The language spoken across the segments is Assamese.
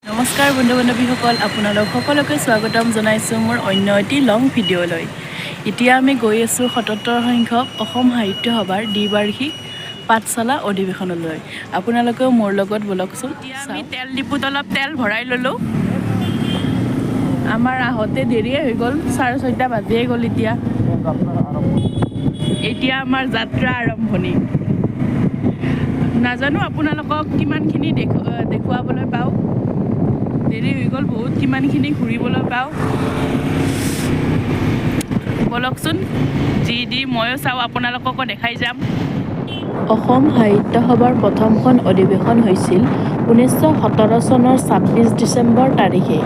নমস্কাৰ বন্ধু বান্ধৱীসকল, আপোনালোক সকলোকে স্বাগতম জনাইছোঁ মোৰ অন্য এটি লং ভিডিঅ'লৈ। এতিয়া আমি গৈ আছোঁ ৭৭ সংখ্যক অসম সাহিত্য সভাৰ দ্বিবাৰ্ষিক পাঠশালা অধিৱেশনলৈ। আপোনালোকেও মোৰ লগত বলকচোন। এতিয়া আমি তেল ডিপুত অলপ তেল ভৰাই ল'লোঁ। আমাৰ আহোঁতে দেৰিয়ে হৈ গ'ল, 6:30 বাজিয়ে গ'ল। এতিয়া আমাৰ যাত্ৰা আৰম্ভণি। নাজানো আপোনালোকক কিমানখিনি দেখুৱাবলৈ পাওঁ। দেৰি হৈ গ'ল বহুত, কিমানখিনি ঘূৰিবলৈ পাওঁ বলকচোন। যি ময়ো চাওঁ, আপোনালোককো দেখাই যাম। অসম সাহিত্য সভাৰ প্ৰথমখন অধিৱেশন হৈছিল 1917 চনৰ 26 ডিচেম্বৰ তাৰিখে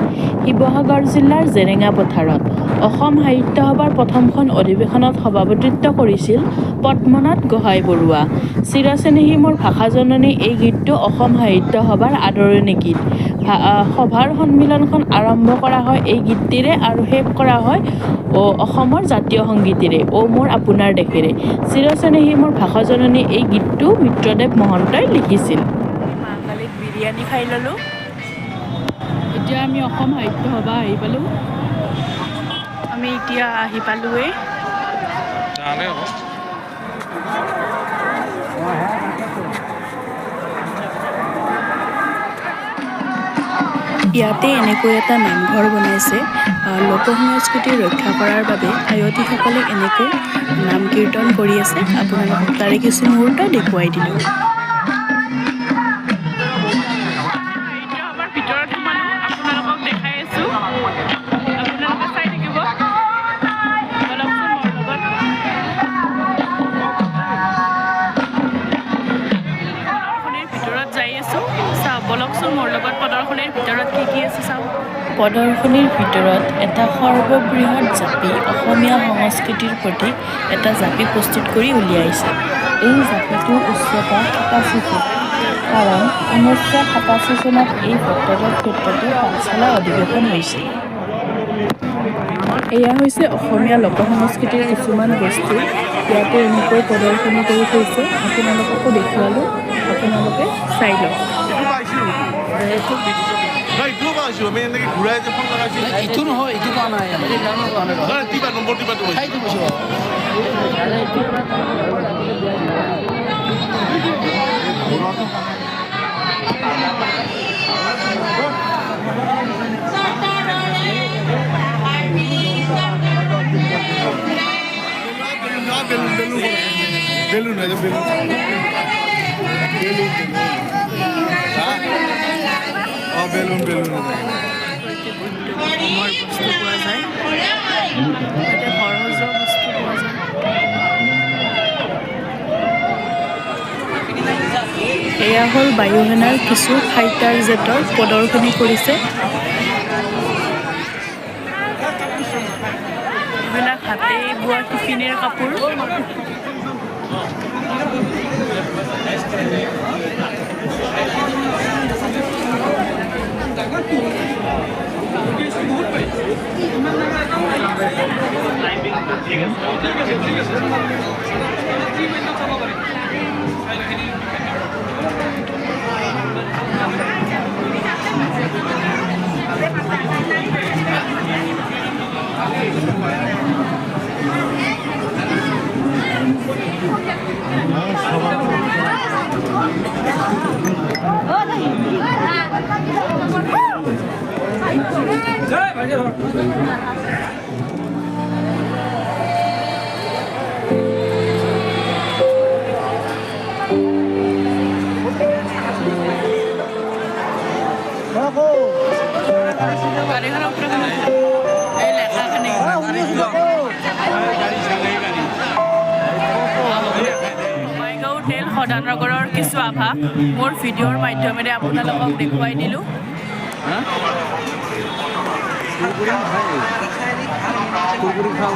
শিৱসাগৰ জিলাৰ জেৰেঙা পথাৰত। অসম সাহিত্য সভাৰ প্ৰথমখন অধিৱেশনত সভাপতিত্ব কৰিছিল পদ্মনাথ গোহাঁই বৰুৱা। চিৰচেনেহী মোৰ ভাষাজননী এই গীতটো অসম সাহিত্য সভাৰ আদৰণি গীত। সভাৰ সন্মিলনখন আৰম্ভ কৰা হয় এই গীতটিৰে আৰু শেষ কৰা হয় অসমৰ জাতীয় সংগীতেৰে, অ মোৰ আপোনাৰ দেশেৰে। চিৰচেনেহী মোৰ ভাষাজননী এই গীতটো মিত্ৰদেৱ মহন্তই লিখিছিল। মা কালিত বিৰিয়ানী খাই ল'লোঁ। এতিয়া আমি অসম সাহিত্য সভা আহি পালোঁ। আমি এতিয়া আহি পালোঁৱেই। ইয়াতে এনেকৈ এটা নামঘৰ বনাইছে লোক সংস্কৃতি ৰক্ষা কৰাৰ বাবে। আয়তীসকলে এনেকৈ নাম কীৰ্তন কৰি আছে। আপোনালোকক তাৰে কিছু মুহূৰ্ত দেখুৱাই দিলোঁ। আমাৰ ভিতৰত সোমালোঁ, আপোনালোকক দেখাই আছোঁ। আপোনালোকে চাই থাকিব। প্ৰদৰ্শনীৰ ভিতৰত যাই আছোঁ, চাওঁ বলকচোন মোৰ লগত। প্ৰদৰ্শনীৰ ভিতৰত কি আছে চাওঁ। প্ৰদৰ্শনীৰ ভিতৰত এটা সৰ্ববৃহৎ জাপি, অসমীয়া সংস্কৃতিৰ প্ৰতি এটা জাপি প্ৰস্তুত কৰি উলিয়াইছে। এই জাপিটোৰ উচ্চতা 87 ফুট। কাৰণ 1987 চনত এই ভট্টদেৱ ক্ষেত্ৰতে পাঠশালা অধিৱেশন হৈছিল। এয়া হৈছে অসমীয়া লোক সংস্কৃতিৰ কিছুমান বস্তু। ইয়াতে এনেকৈ প্ৰদৰ্শনী কৰি থৈছে, আপোনালোককো দেখুৱালোঁ। আপোনালোকে চাই লওক। বেলুন অসমৰ বস্তু পোৱা যায়, ইয়াতে ঘৰ সজোৱা বস্তু পোৱা যায়। এয়া হ'ল বায়ুসেনাৰ কিছু ফাইটাৰ জেটৰ প্ৰদৰ্শনী কৰিছে। এইবিলাক হাতে বোৱা শিপিনীৰ কাপোৰ। সদানগৰৰ কিছু আভাস মোৰ ভিডিঅ'ৰ মাধ্যমেৰে আপোনালোকক দেখুৱাই দিলোঁ।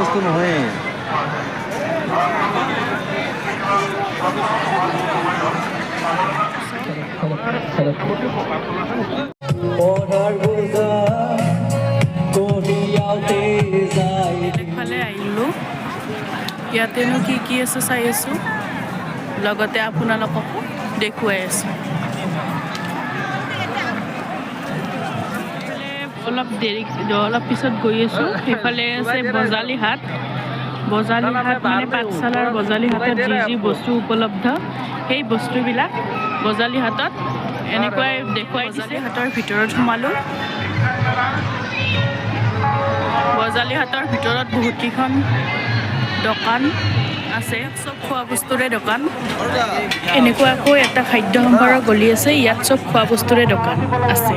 বস্তু নহয়। ফালে আহিলোঁ, ইয়াতেনো কি আছে চাই আছোঁ, লগতে আপোনালোককো দেখুৱাই আছোঁ। অলপ পিছত গৈ আছোঁ সেইফালে আছে বজালীহাট মানে পাঠশালাৰ বজালীহাটত যি বস্তু উপলব্ধ সেই বস্তুবিলাক বজালীহাটত এনেকুৱাই দেখুৱাই দিছে। হাটৰ ভিতৰত সোমালোঁ। বজালীহাটৰ ভিতৰত বহুতকেইখন দোকান আছে, চব খোৱা বস্তুৰে দোকান। এনেকুৱাকৈ এটা খাদ্য সম্ভাৰৰ গলি আছে, ইয়াত চব খোৱা বস্তুৰে দোকান আছে।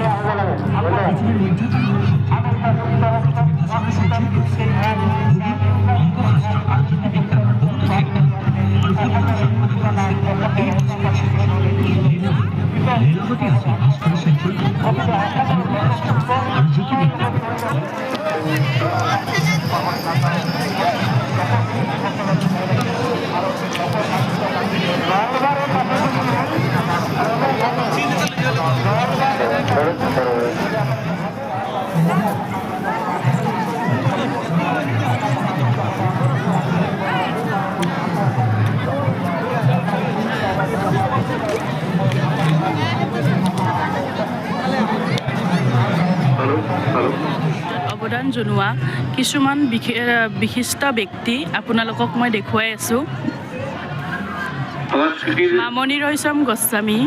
অৱদান জনোৱা কিছুমান বিশিষ্ট ব্যক্তি আপোনালোকক মই দেখুৱাই আছোঁ। মামণি ৰয়ছম গোস্বামী,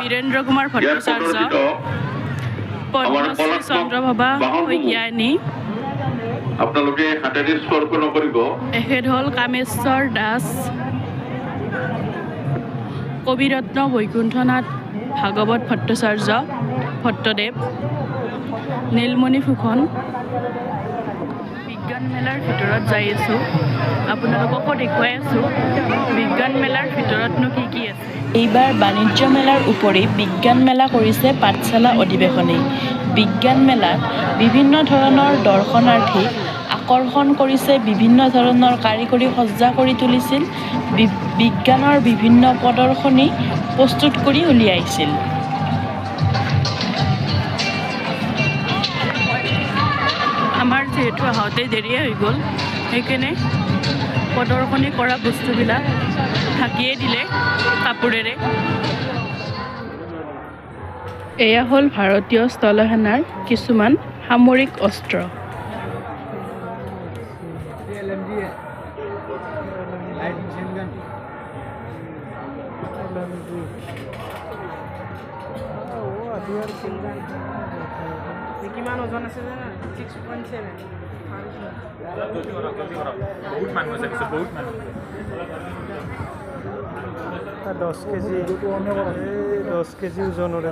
বীৰেন্দ্ৰ কুমাৰ ভট্টাচাৰ্য, পদ্মশ্ৰী চন্দ্ৰপ্ৰভা শইকীয়ানী, আপোনালোকে হাতেৰে স্পৰ্শ নকৰিব। এখেত হ'ল কামেশ্বৰ দাস, কবিৰত্ন বৈকুণ্ঠনাথ ভাগৱত ভট্টদেৱ, নীলমণি ফুকন। বিজ্ঞান মেলাৰ ভিতৰত যাই আছোঁ, আপোনালোককো দেখুৱাই আছোঁ বিজ্ঞান মেলাৰ ভিতৰতনো কি আছে। এইবাৰ বাণিজ্য মেলাৰ উপৰি বিজ্ঞান মেলা কৰিছে পাঠশালা অধিৱেশনে। বিজ্ঞান মেলাত বিভিন্ন ধৰণৰ দৰ্শনাৰ্থীক আকৰ্ষণ কৰিছে, বিভিন্ন ধৰণৰ কাৰিকৰী সজ্জা কৰি তুলিছিল, বিজ্ঞানৰ বিভিন্ন প্ৰদৰ্শনী প্ৰস্তুত কৰি উলিয়াইছিল। আমাৰ যিহেতু আহোঁতে দেৰিয়ে হৈ গ'ল, সেইকাৰণে প্ৰদৰ্শনী কৰা বস্তুবিলাক ঢাকিয়ে দিলে কাপোৰেৰে। এয়া হ'ল ভাৰতীয় স্থলসেনাৰ কিছুমান সামৰিক অস্ত্ৰ। কিমান ওজন আছে জানা? 6.7। বহুত মানুহ আছে, বহুত মানুহ। 10 কেজি 10 কেজি ওজনৰ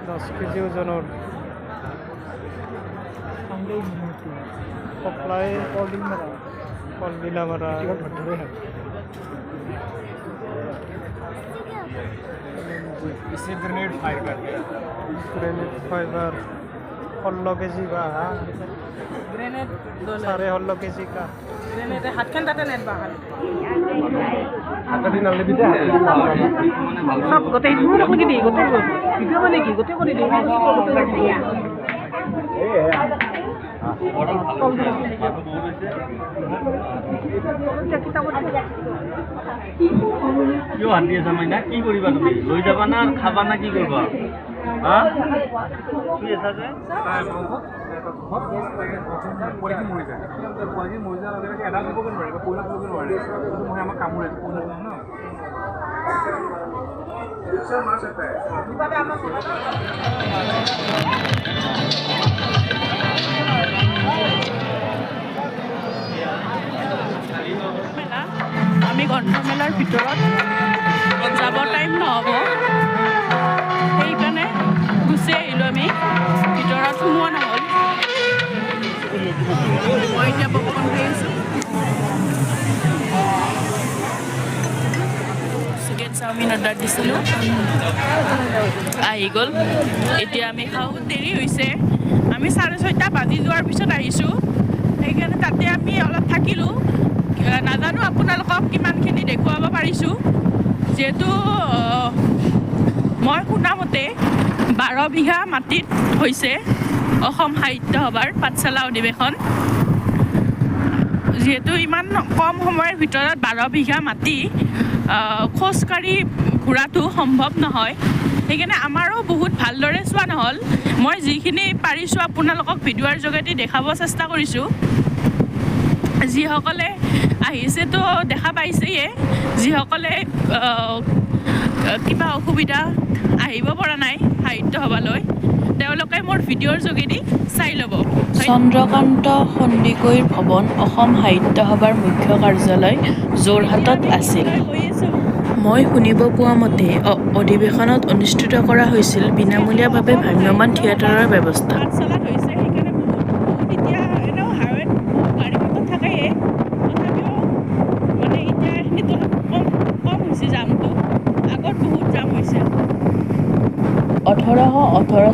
10 কেজি ওজনৰ সপ্লাই কলডিলা মাৰা इसे ग्रेनेड फाइबर 16 केजी का ग्रेनेड 16.5 केजी का ग्रेनेड हातखन ताते नेट बाहाल हाता दिन आले बिते सब गोटे दूर लगी दी गोटे ভিডিও মানে কি গোটে কৰি দি কিয় হাতি আছে মাইনা কি কৰিবা তুমি লৈ যাবা না খাবা না কি কৰিবা হা কি আছে যে পৰীক্ষা মৰি যায় পৰীক্ষা মৰি যায় লগে এডাল দিব নোৱাৰিব পইলা দিব নোৱাৰিব মই আমাক কামুৰে পইলা ন পিকচাৰ মাছ এটা দুবাৰে আমাক আমি গ্ৰন্থমেলাৰ ভিতৰত যাব টাইম নহ'ব, সেইকাৰণে গুচি আহিলোঁ। আমি ভিতৰত সোমোৱা নহ'ল। মই এতিয়া পপকৰ্ণ খাই আছোঁ। চিকেন চাওমিন অৰ্ডাৰ দিছিলোঁ, আহি গ'ল। এতিয়া আমি খাওঁ, দেৰি হৈছে। আমি 6:30 বাজি যোৱাৰ পিছত আহিছোঁ, সেইকাৰণে তাতে আমি অলপ থাকিলোঁ। নাজানো আপোনালোকক কিমানখিনি দেখুৱাব পাৰিছোঁ, যিহেতু মই শুনামতে 12 বিঘা মাটিত হৈছে অসম সাহিত্য সভাৰ পাঠশালা অধিৱেশন। যিহেতু ইমান কম সময়ৰ ভিতৰত 12 বিঘা মাটি খোজকাঢ়ি ঘূৰাটো সম্ভৱ নহয়, সেইকাৰণে আমাৰো বহুত ভালদৰে চোৱা নহ'ল। মই যিখিনি পাৰিছোঁ আপোনালোকক ভিডিঅ'ৰ যোগেদি দেখাব চেষ্টা কৰিছোঁ। যিসকলে আহিছেতো দেখা পাইছেয়ে, যিসকলে কিবা অসুবিধা আহিব পৰা নাই সাহিত্য সভালৈ, তেওঁলোকে মোৰ ভিডিঅ'ৰ যোগেদি চাই ল'ব। চন্দ্ৰকান্ত সন্দিকৈৰ ভৱন অসম সাহিত্য সভাৰ মুখ্য কাৰ্যালয় যোৰহাটত আছিল। মই শুনিব পোৱা মতে অধিৱেশনত অনুষ্ঠিত কৰা হৈছিল বিনামূলীয়াভাৱে ভ্ৰাম্যমাণ থিয়েটাৰৰ ব্যৱস্থা।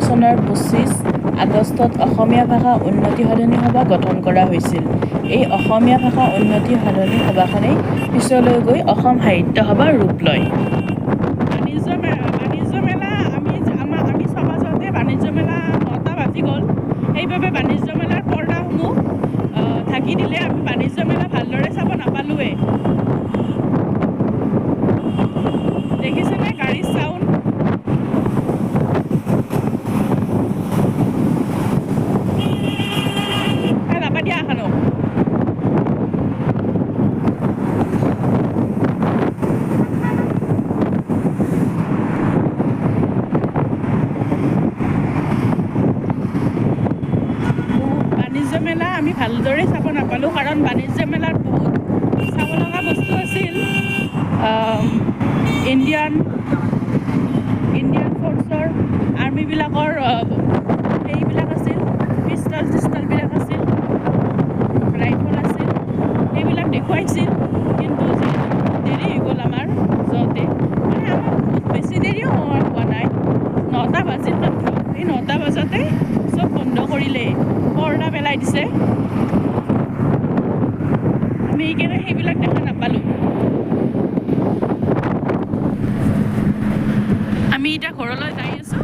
চনৰ 25 আগষ্টত অসমীয়া ভাষা উন্নতি সাধনী সভা গঠন কৰা হৈছিল। এই অসমীয়া ভাষা উন্নতি সাধনী সভাখনেই পিছলৈ গৈ অসম সাহিত্য সভাৰ ৰূপ লয়। বাণিজ্য মেলা আমি সমাজতে বাণিজ্য মেলা 9টা বাজি গ'ল। সেইবাবে বাণিজ্য মেলাৰ পৰ্দাসমূহ ঢাকি দিলে আমি বাণিজ্য মেলা ভালদৰে চাব নাপালোৱে। দেখিছেনে গাড়ীৰ চাউণ্ড? মেলা আমি ভালদৰে চাব নাপালোঁ, কাৰণ বাণিজ্য মেলাত বহুত চাব লগা বস্তু আছিল। ইণ্ডিয়ান ফ'ৰ্চৰ আৰ্মিবিলাকৰ সেইবিলাক আছিল, পিষ্টলবিলাক আছিল, ৰাইফল আছিল, সেইবিলাক দেখুৱাইছিল। কিন্তু দেৰি হৈ গ'ল আমাৰ যাওঁতে, মানে আমাৰ বহুত বেছি দেৰিও হোৱা নাই, 9টা বাজিল মাত্ৰ। সেই 9টা বজাতে চব বন্ধ কৰিলে, পৰ্দা পেলাই দিছে। আমি সেইকাৰণে সেইবিলাক দেখা নাপালোঁ। আমি এতিয়া ঘৰলৈ যাই আছোঁ।